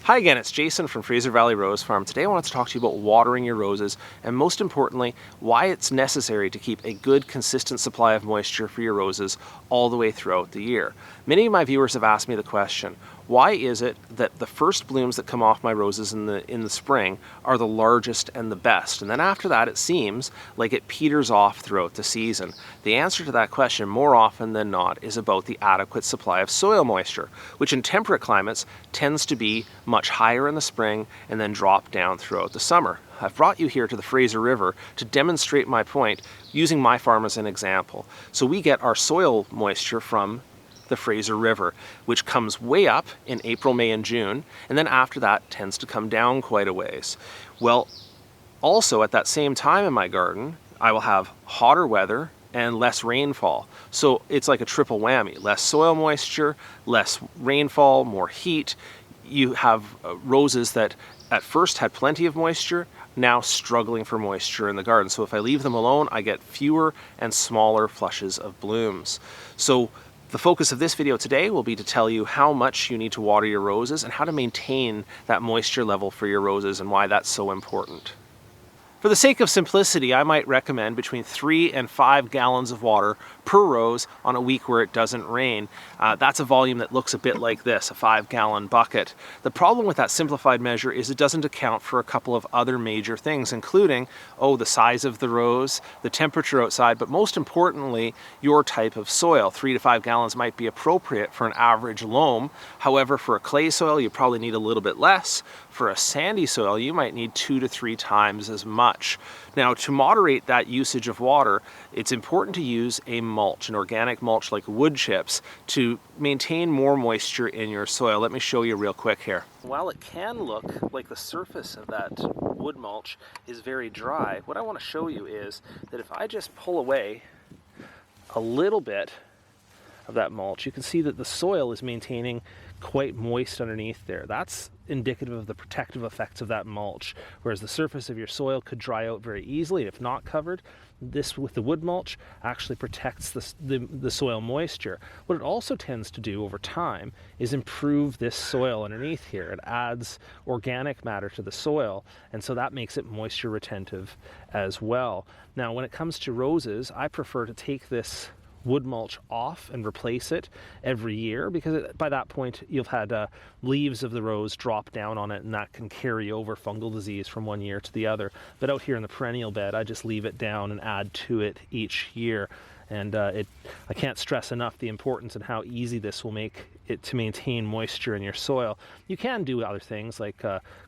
Hi again, it's Jason from Fraser Valley Rose Farm. Today I wanted to talk to you about watering your roses and most importantly, why it's necessary to keep a good consistent supply of moisture for your roses all the way throughout the year. Many of my viewers have asked me the question, why is it that the first blooms that come off my roses in the spring are the largest and the best, and then after that it seems like it peters off throughout the season? The answer to that question more often than not is about the adequate supply of soil moisture, which in temperate climates tends to be much higher in the spring and then drop down throughout the summer. I've brought you here to the Fraser River to demonstrate my point using my farm as an example. So we get our soil moisture from the Fraser River, which comes way up in April, May, and June, and then after that tends to come down quite a ways. Well, also at that same time in my garden, I will have hotter weather and less rainfall. So it's like a triple whammy: less soil moisture, less rainfall, more heat. You have roses that at first had plenty of moisture, now struggling for moisture in the garden. So if I leave them alone, I get fewer and smaller flushes of blooms. So the focus of this video today will be to tell you how much you need to water your roses and how to maintain that moisture level for your roses and why that's so important. For the sake of simplicity, I might recommend between 3 and 5 gallons of water per rose on a week where it doesn't rain. That's a volume that looks a bit like this, a 5-gallon bucket. The problem with that simplified measure is it doesn't account for a couple of other major things, including, the size of the rose, the temperature outside, but most importantly, your type of soil. 3 to 5 gallons might be appropriate for an average loam. However, for a clay soil, you probably need a little bit less. For a sandy soil, you might need 2 to 3 times as much. Now, to moderate that usage of water, it's important to use a mulch, an organic mulch like wood chips, to maintain more moisture in your soil. Let me show you real quick here. While it can look like the surface of that wood mulch is very dry, what I want to show you is that if I just pull away a little bit of that mulch, you can see that the soil is maintaining quite moist underneath there. That's indicative of the protective effects of that mulch, whereas the surface of your soil could dry out very easily if not covered. This, with the wood mulch, actually protects the soil moisture. What it also tends to do over time is improve this soil underneath here. It adds organic matter to the soil, and so that makes it moisture retentive as well. Now, when it comes to roses, I prefer to take this wood mulch off and replace it every year, because by that point you've had leaves of the rose drop down on it, and that can carry over fungal disease from one year to the other. But out here in the perennial bed, I just leave it down and add to it each year. And I can't stress enough the importance and how easy this will make it to maintain moisture in your soil. You can do other things like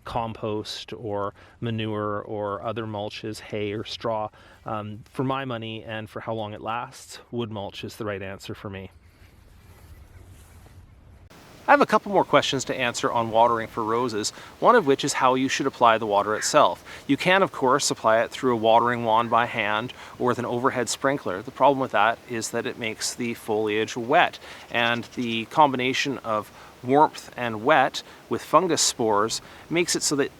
compost or manure or other mulches, hay or straw. For my money and for how long it lasts, wood mulch is the right answer for me. I have a couple more questions to answer on watering for roses, one of which is how you should apply the water itself. You can, of course, apply it through a watering wand by hand or with an overhead sprinkler. The problem with that is that it makes the foliage wet, and the combination of warmth and wet with fungus spores makes it so that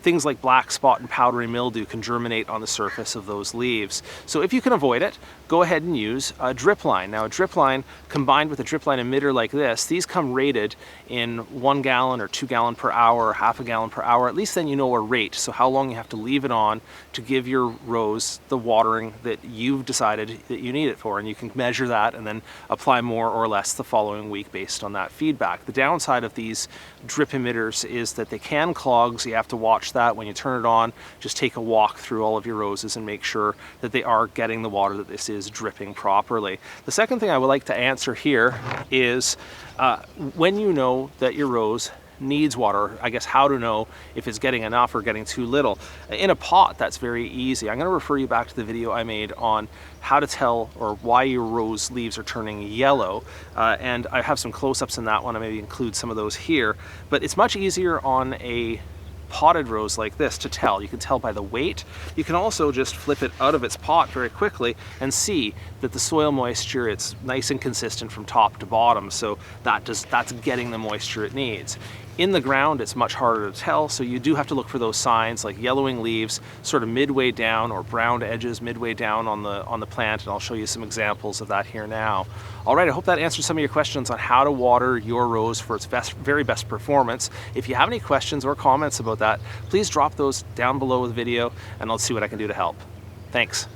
things like black spot and powdery mildew can germinate on the surface of those leaves. So if you can avoid it, go ahead and use a drip line. Now, a drip line combined with a drip line emitter like this, these come rated in 1 gallon or 2 gallon per hour or half a gallon per hour. At least then you know a rate, so how long you have to leave it on to give your rose the watering that you've decided that you need it for, and you can measure that and then apply more or less the following week based on that feedback. The downside of these drip emitters is that they can clog, so you have to watch that when you turn it on. Just take a walk through all of your roses and make sure that they are getting the water, that this is dripping properly. The second thing I would like to answer here is when you know that your rose needs water, I guess how to know if it's getting enough or getting too little. In a pot, that's very easy. I'm going to refer you back to the video I made on how to tell or why your rose leaves are turning yellow, and I have some close-ups in that one. I maybe include some of those here, but it's much easier on a potted rose like this to tell. You can tell by the weight. You can also just flip it out of its pot very quickly and see that the soil moisture, it's nice and consistent from top to bottom, so that's getting the moisture it needs. In the ground, it's much harder to tell, so you do have to look for those signs like yellowing leaves sort of midway down, or brown edges midway down on the plant, and I'll show you some examples of that here now. All right, I hope that answers some of your questions on how to water your rose for its very best performance. If you have any questions or comments about that, please drop those down below the video and I'll see what I can do to help. Thanks.